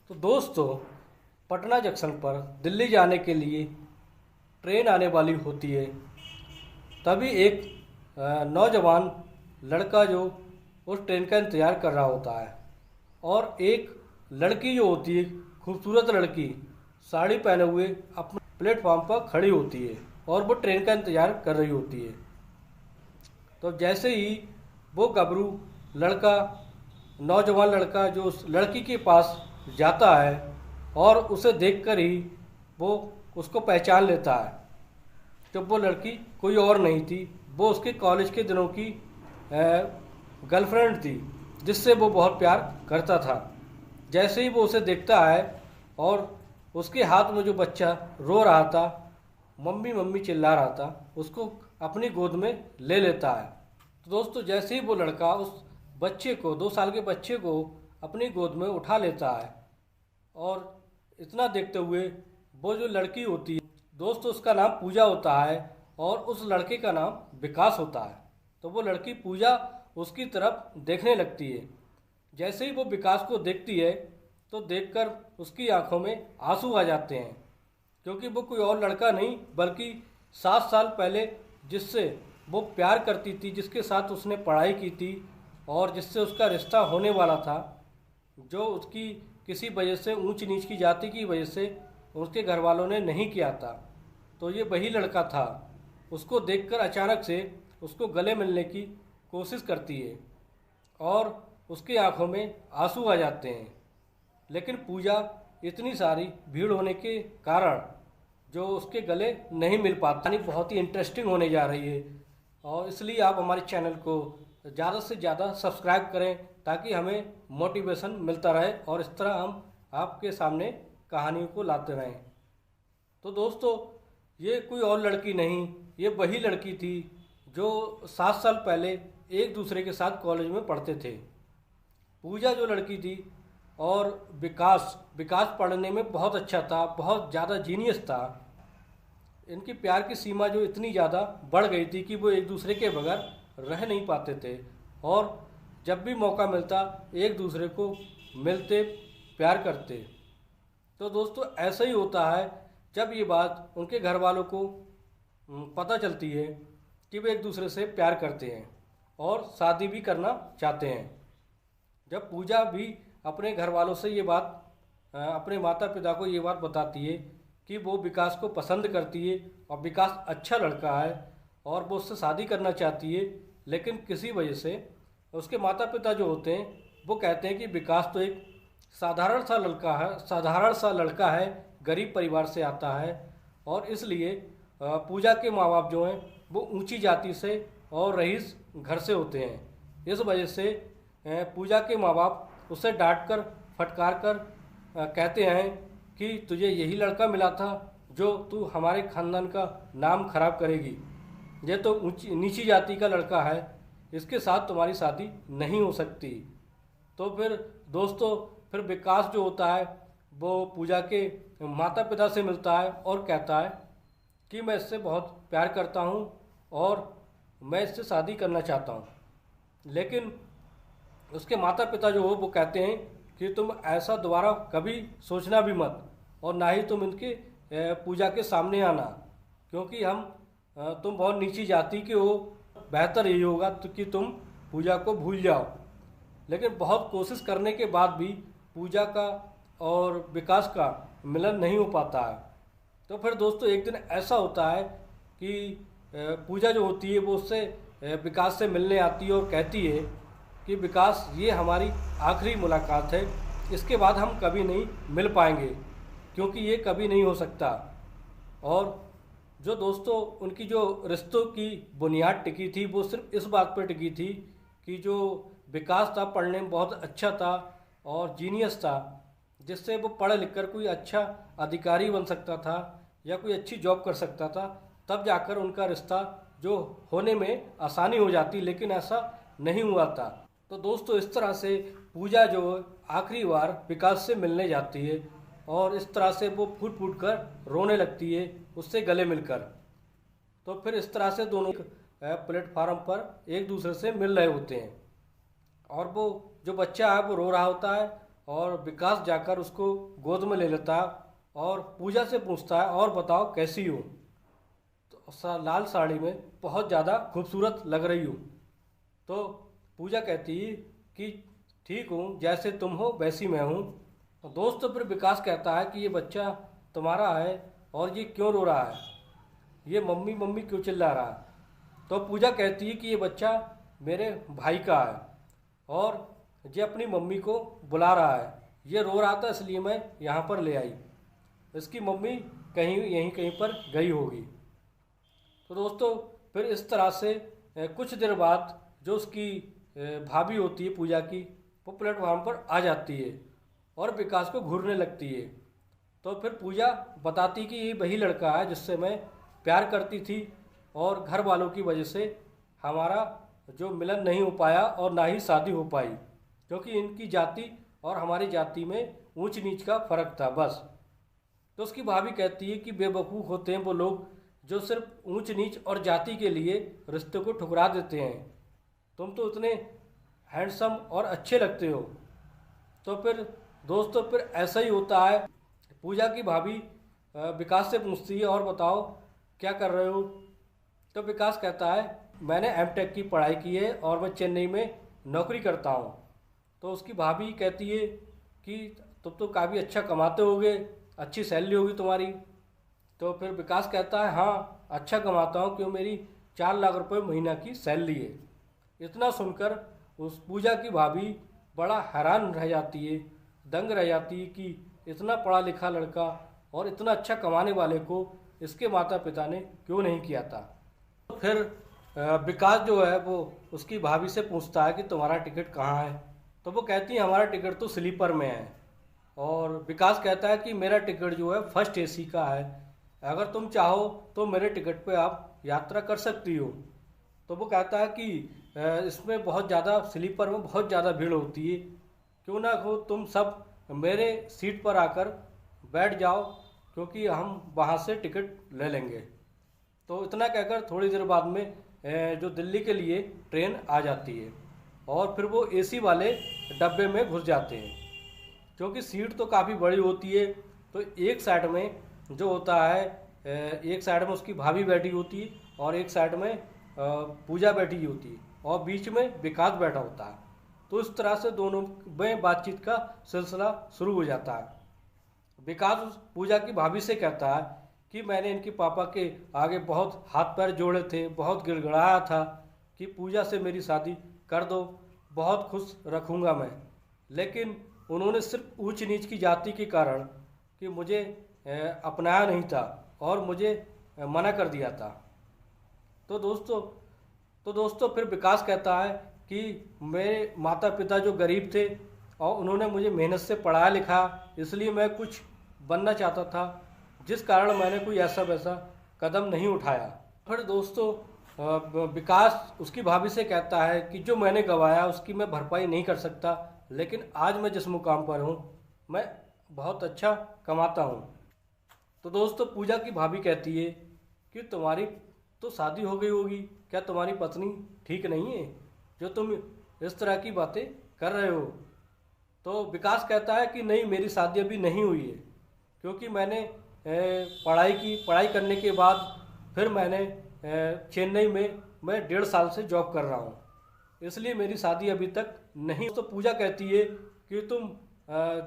तो दोस्तों, पटना जंक्शन पर दिल्ली जाने के लिए ट्रेन आने वाली होती है। तभी एक नौजवान लड़का जो उस ट्रेन का इंतज़ार कर रहा होता है, और एक लड़की जो होती है, खूबसूरत लड़की, साड़ी पहने हुए अपने प्लेटफॉर्म पर खड़ी होती है और वो ट्रेन का इंतज़ार कर रही होती है। तो जैसे ही वो गबरू लड़का, नौजवान लड़का जो उस लड़की के पास जाता है और उसे देखकर ही वो उसको पहचान लेता है। जब वो लड़की कोई और नहीं थी, वो उसके कॉलेज के दिनों की गर्लफ्रेंड थी, जिससे वो बहुत प्यार करता था। जैसे ही वो उसे देखता है और उसके हाथ में जो बच्चा रो रहा था, मम्मी मम्मी चिल्ला रहा था, उसको अपनी गोद में ले लेता है। तो दोस्तों, जैसे ही वो लड़का उस बच्चे को, 2 साल के बच्चे को अपनी गोद में उठा लेता है, और इतना देखते हुए वो जो लड़की होती है, दोस्तों उसका नाम पूजा होता है और उस लड़के का नाम विकास होता है। तो वो लड़की पूजा उसकी तरफ देखने लगती है। जैसे ही वो विकास को देखती है तो देखकर उसकी आंखों में आंसू आ जाते हैं, क्योंकि वो कोई और लड़का नहीं बल्कि 7 साल पहले जिससे वो प्यार करती थी, जिसके साथ उसने पढ़ाई की थी और जिससे उसका रिश्ता होने वाला था, जो उसकी किसी वजह से, ऊंच नीच की जाति की वजह से उसके घर वालों ने नहीं किया था, तो ये वही लड़का था। उसको देखकर अचानक से उसको गले मिलने की कोशिश करती है और उसकी आंखों में आंसू आ जाते हैं। लेकिन पूजा इतनी सारी भीड़ होने के कारण जो उसके गले नहीं मिल पाता। यानी बहुत ही इंटरेस्टिंग होने जा रही है, और इसलिए आप हमारे चैनल को ज़्यादा से ज़्यादा सब्सक्राइब करें, ताकि हमें मोटिवेशन मिलता रहे और इस तरह हम आपके सामने कहानियों को लाते रहें। तो दोस्तों, ये कोई और लड़की नहीं, ये वही लड़की थी जो 7 साल पहले एक दूसरे के साथ कॉलेज में पढ़ते थे। पूजा जो लड़की थी, और विकास विकास पढ़ने में बहुत अच्छा था, बहुत ज़्यादा जीनियस था। इनकी प्यार की सीमा जो इतनी ज़्यादा बढ़ गई थी कि वो एक दूसरे के बगैर रह नहीं पाते थे, और जब भी मौका मिलता एक दूसरे को मिलते, प्यार करते। तो दोस्तों, ऐसा ही होता है जब ये बात उनके घर वालों को पता चलती है कि वे एक दूसरे से प्यार करते हैं और शादी भी करना चाहते हैं। जब पूजा भी अपने घर वालों से ये बात, अपने माता पिता को ये बात बताती है कि वो विकास को पसंद करती है और विकास अच्छा लड़का है और वो उससे शादी करना चाहती है, लेकिन किसी वजह से उसके माता पिता जो होते हैं वो कहते हैं कि विकास तो एक साधारण सा लड़का है, गरीब परिवार से आता है, और इसलिए पूजा के माँ बाप जो हैं वो ऊंची जाति से और रईस घर से होते हैं। इस वजह से पूजा के माँ बाप उसे डांट कर, फटकार कर कहते हैं कि तुझे यही लड़का मिला था जो तू हमारे ख़ानदान का नाम खराब करेगी। ये तो नीची जाति का लड़का है, इसके साथ तुम्हारी शादी नहीं हो सकती। तो फिर दोस्तों, फिर विकास जो होता है वो पूजा के माता पिता से मिलता है और कहता है कि मैं इससे बहुत प्यार करता हूँ और मैं इससे शादी करना चाहता हूँ। लेकिन उसके माता पिता जो हो वो कहते हैं कि तुम ऐसा दोबारा कभी सोचना भी मत, और ना ही तुम इनके पूजा के सामने आना, क्योंकि तुम बहुत नीची जाति के हो, बेहतर यही होगा तो कि तुम पूजा को भूल जाओ। लेकिन बहुत कोशिश करने के बाद भी पूजा का और विकास का मिलन नहीं हो पाता है। तो फिर दोस्तों, एक दिन ऐसा होता है कि पूजा जो होती है वो उससे विकास से मिलने आती है और कहती है कि विकास, ये हमारी आखिरी मुलाकात है, इसके बाद हम कभी नहीं मिल पाएंगे, क्योंकि ये कभी नहीं हो सकता। और जो दोस्तों उनकी जो रिश्तों की बुनियाद टिकी थी वो सिर्फ इस बात पर टिकी थी कि जो विकास था पढ़ने में बहुत अच्छा था और जीनियस था, जिससे वो पढ़ लिख कर कोई अच्छा अधिकारी बन सकता था या कोई अच्छी जॉब कर सकता था, तब जाकर उनका रिश्ता जो होने में आसानी हो जाती। लेकिन ऐसा नहीं हुआ था। तो दोस्तों, इस तरह से पूजा जो आखिरी बार विकास से मिलने जाती है और इस तरह से वो फूट फूट कर रोने लगती है उससे गले मिलकर। तो फिर इस तरह से दोनों प्लेटफार्म पर एक दूसरे से मिल रहे होते हैं, और वो जो बच्चा है वो रो रहा होता है और विकास जाकर उसको गोद में ले लेता है और पूजा से पूछता है, और बताओ कैसी हो? तो लाल साड़ी में बहुत ज़्यादा खूबसूरत लग रही हो। तो पूजा कहती है कि ठीक हूँ, जैसे तुम हो वैसी मैं हूँ। तो दोस्त फिर विकास कहता है कि ये बच्चा तुम्हारा है और ये क्यों रो रहा है, ये मम्मी मम्मी क्यों चिल्ला रहा है? तो पूजा कहती है कि ये बच्चा मेरे भाई का है और ये अपनी मम्मी को बुला रहा है, ये रो रहा था इसलिए मैं यहाँ पर ले आई, इसकी मम्मी कहीं यहीं कहीं पर गई होगी। तो दोस्तों फिर इस तरह से कुछ देर बाद जो उसकी भाभी होती है पूजा की, वो प्लेटफॉर्म पर आ जाती है और विकास को घूरने लगती है। तो फिर पूजा बताती कि ये वही लड़का है जिससे मैं प्यार करती थी और घर वालों की वजह से हमारा जो मिलन नहीं हो पाया और ना ही शादी हो पाई, क्योंकि इनकी जाति और हमारी जाति में ऊंच नीच का फ़र्क था बस। तो उसकी भाभी कहती है कि बेवकूफ़ होते हैं वो लोग जो सिर्फ ऊंच नीच और जाति के लिए रिश्ते को ठुकरा देते हैं, तुम तो इतने हैंडसम और अच्छे लगते हो। तो फिर दोस्तों फिर ऐसा ही होता है। पूजा की भाभी विकास से पूछती है, और बताओ क्या कर रहे हो? तो विकास कहता है मैंने एमटेक की पढ़ाई की है और मैं चेन्नई में नौकरी करता हूँ। तो उसकी भाभी कहती है कि तुम तो काफ़ी अच्छा कमाते होगे, अच्छी सैलरी होगी तुम्हारी। तो फिर विकास कहता है हाँ अच्छा कमाता हूँ, क्यों मेरी 4 लाख रुपए महीना की सैलरी है। इतना सुनकर उस पूजा की भाभी बड़ा हैरान रह जाती है, दंग रह जाती है कि इतना पढ़ा लिखा लड़का और इतना अच्छा कमाने वाले को इसके माता पिता ने क्यों नहीं किया था। तो फिर विकास जो है वो उसकी भाभी से पूछता है कि तुम्हारा टिकट कहाँ है? तो वो कहती है हमारा टिकट तो स्लीपर में है। और विकास कहता है कि मेरा टिकट जो है फर्स्ट एसी का है, अगर तुम चाहो तो मेरे टिकट पे आप यात्रा कर सकती हो। तो वो कहता है कि इसमें बहुत ज़्यादा स्लीपर में बहुत ज़्यादा भीड़ होती है, क्यों ना हो तुम सब मेरे सीट पर आकर बैठ जाओ, क्योंकि हम वहाँ से टिकट ले लेंगे। तो इतना कहकर थोड़ी देर बाद में जो दिल्ली के लिए ट्रेन आ जाती है और फिर वो एसी वाले डब्बे में घुस जाते हैं, क्योंकि सीट तो काफ़ी बड़ी होती है। तो एक साइड में जो होता है, एक साइड में उसकी भाभी बैठी होती है और एक साइड में पूजा बैठी होती है और बीच में विकास बैठा होता है। तो इस तरह से दोनों में बातचीत का सिलसिला शुरू हो जाता है। विकास उस पूजा की भाभी से कहता है कि मैंने इनके पापा के आगे बहुत हाथ पैर जोड़े थे, बहुत गिड़गिड़ाया था कि पूजा से मेरी शादी कर दो, बहुत खुश रखूँगा मैं, लेकिन उन्होंने सिर्फ ऊंच नीच की जाति के कारण कि मुझे अपनाया नहीं था और मुझे मना कर दिया था। तो दोस्तों फिर विकास कहता है कि मेरे माता पिता जो गरीब थे और उन्होंने मुझे मेहनत से पढ़ाया लिखा, इसलिए मैं कुछ बनना चाहता था, जिस कारण मैंने कोई ऐसा वैसा कदम नहीं उठाया। फिर दोस्तों विकास उसकी भाभी से कहता है कि जो मैंने गवाया उसकी मैं भरपाई नहीं कर सकता, लेकिन आज मैं जिस मुकाम पर हूँ मैं बहुत अच्छा कमाता हूँ। तो दोस्तों पूजा की भाभी कहती है कि तुम्हारी तो शादी हो गई होगी, क्या तुम्हारी पत्नी ठीक नहीं है जो तुम इस तरह की बातें कर रहे हो? तो विकास कहता है कि नहीं, मेरी शादी अभी नहीं हुई है, क्योंकि मैंने पढ़ाई करने के बाद फिर मैंने चेन्नई में मैं 1.5 साल से जॉब कर रहा हूँ, इसलिए मेरी शादी अभी तक नहीं। तो पूजा कहती है कि तुम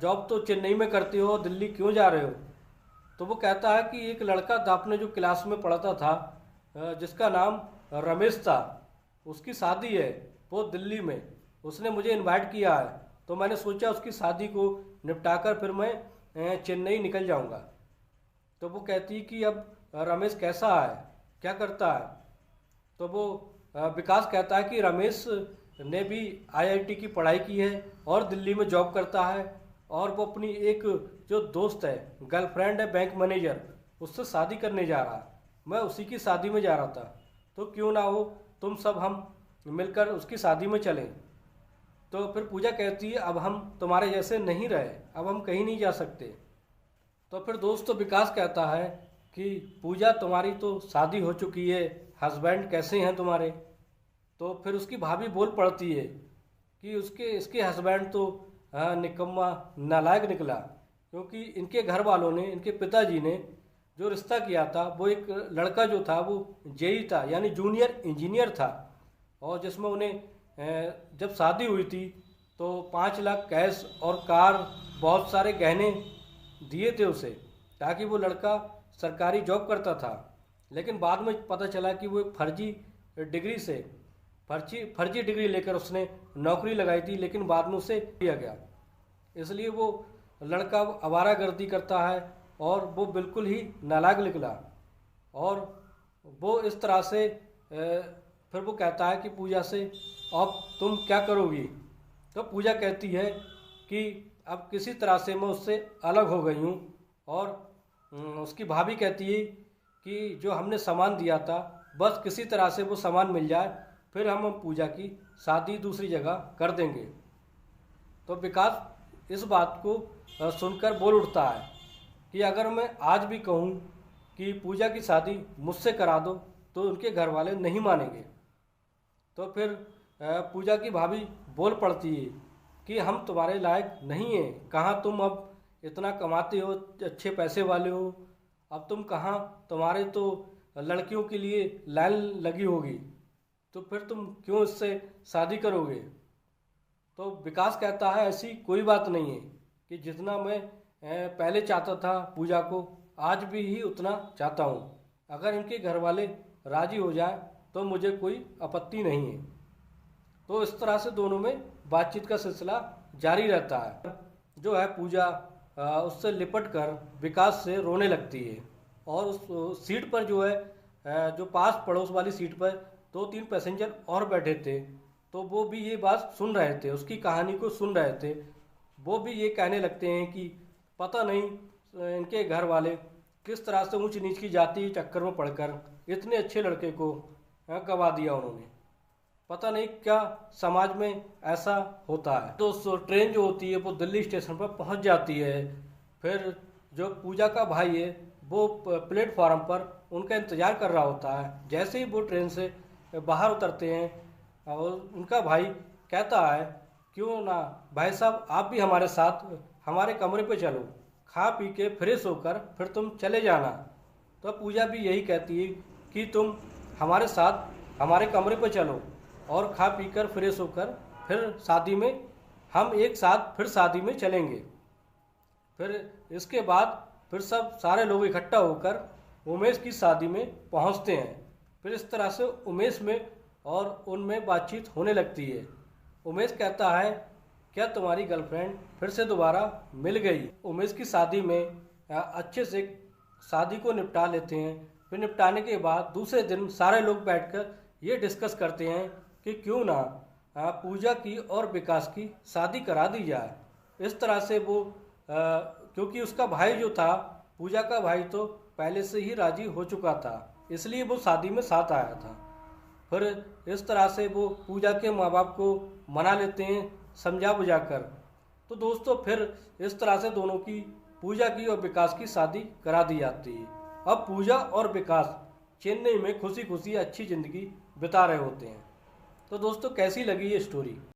जॉब तो चेन्नई में करते हो, दिल्ली क्यों जा रहे हो? तो वो कहता है कि एक लड़का था अपने जो क्लास में पढ़ता था, जिसका नाम रमेश था, उसकी शादी है वो दिल्ली में, उसने मुझे इनवाइट किया है, तो मैंने सोचा उसकी शादी को निपटाकर फिर मैं चेन्नई निकल जाऊंगा। तो वो कहती है कि अब रमेश कैसा है, क्या करता है? तो वो विकास कहता है कि रमेश ने भी आईआईटी की पढ़ाई की है और दिल्ली में जॉब करता है, और वो अपनी एक जो दोस्त है, गर्लफ्रेंड है बैंक मैनेजर, उससे शादी करने जा रहा है। मैं उसी की शादी में जा रहा था, तो क्यों ना हो तुम सब हम मिलकर उसकी शादी में चलें। तो फिर पूजा कहती है अब हम तुम्हारे जैसे नहीं रहे, अब हम कहीं नहीं जा सकते। तो फिर दोस्तों विकास कहता है कि पूजा तुम्हारी तो शादी हो चुकी है, हस्बैंड कैसे हैं तुम्हारे? तो फिर उसकी भाभी बोल पड़ती है कि इसके हस्बैंड तो निकम्मा नालायक निकला, क्योंकि इनके घर वालों ने, इनके पिताजी ने जो रिश्ता किया था वो एक लड़का जो था वो जेई था, यानी जूनियर इंजीनियर था। और जिसमें उन्हें जब शादी हुई थी तो 5 लाख कैश और कार, बहुत सारे गहने दिए थे उसे, ताकि वो लड़का सरकारी जॉब करता था। लेकिन बाद में पता चला कि वो एक फर्जी डिग्री से फर्जी डिग्री लेकर उसने नौकरी लगाई थी, लेकिन बाद में उसे दिया गया। इसलिए वो लड़का आवारागर्दी करता है और वो बिल्कुल ही नालायक निकला। और वो इस तरह से फिर वो कहता है कि पूजा से, अब तुम क्या करोगी? तो पूजा कहती है कि अब किसी तरह से मैं उससे अलग हो गई हूँ। और उसकी भाभी कहती है कि जो हमने सामान दिया था बस किसी तरह से वो सामान मिल जाए, फिर हम पूजा की शादी दूसरी जगह कर देंगे। तो विकास इस बात को सुनकर बोल उठता है कि अगर मैं आज भी कहूँ कि पूजा की शादी मुझसे करा दो तो उनके घर वाले नहीं मानेंगे। तो फिर पूजा की भाभी बोल पड़ती है कि हम तुम्हारे लायक नहीं हैं, कहाँ तुम अब इतना कमाते हो, अच्छे पैसे वाले हो, अब तुम कहाँ, तुम्हारे तो लड़कियों के लिए लाइन लगी होगी, तो फिर तुम क्यों इससे शादी करोगे? तो विकास कहता है ऐसी कोई बात नहीं है, कि जितना मैं पहले चाहता था पूजा को, आज भी ही उतना चाहता हूँ। अगर इनके घर वाले राजी हो जाए तो मुझे कोई आपत्ति नहीं है। तो इस तरह से दोनों में बातचीत का सिलसिला जारी रहता है। जो है पूजा उससे लिपट कर विकास से रोने लगती है। और उस सीट पर जो है जो पास पड़ोस वाली सीट पर 2-3 पैसेंजर और बैठे थे, तो वो भी ये बात सुन रहे थे, उसकी कहानी को सुन रहे थे। वो भी ये कहने लगते हैं कि पता नहीं इनके घर वाले किस तरह से ऊंच नीच की जाति के चक्कर में पड़कर इतने अच्छे लड़के को गवा दिया उन्होंने। पता नहीं क्या समाज में ऐसा होता है। तो ट्रेन जो होती है वो दिल्ली स्टेशन पर पहुंच जाती है। फिर जो पूजा का भाई है वो प्लेटफॉर्म पर उनका इंतज़ार कर रहा होता है। जैसे ही वो ट्रेन से बाहर उतरते हैं और उनका भाई कहता है, क्यों ना भाई साहब आप भी हमारे साथ हमारे कमरे पे चलो, खा पी के फ्रेश होकर फिर तुम चले जाना। तो पूजा भी यही कहती है कि तुम हमारे साथ हमारे कमरे पे चलो और खा पी कर फ्रेश होकर फिर शादी में, हम एक साथ फिर शादी में चलेंगे। फिर इसके बाद फिर सारे लोग इकट्ठा होकर उमेश की शादी में पहुंचते हैं। फिर इस तरह से उमेश में और उनमें बातचीत होने लगती है। उमेश कहता है, क्या तुम्हारी गर्लफ्रेंड फिर से दोबारा मिल गई? उमेश की शादी में अच्छे से शादी को निपटा लेते हैं। फिर निपटाने के बाद दूसरे दिन सारे लोग बैठकर ये डिस्कस करते हैं कि क्यों ना पूजा की और विकास की शादी करा दी जाए। इस तरह से वो क्योंकि उसका भाई जो था, पूजा का भाई, तो पहले से ही राजी हो चुका था, इसलिए वो शादी में साथ आया था। फिर इस तरह से वो पूजा के माँ बाप को मना लेते हैं समझा बुझा कर। तो दोस्तों फिर इस तरह से दोनों की, पूजा की और विकास की शादी करा दी जाती है। अब पूजा और विकास चेन्नई में खुशी खुशी अच्छी ज़िंदगी बिता रहे होते हैं। तो दोस्तों कैसी लगी ये स्टोरी?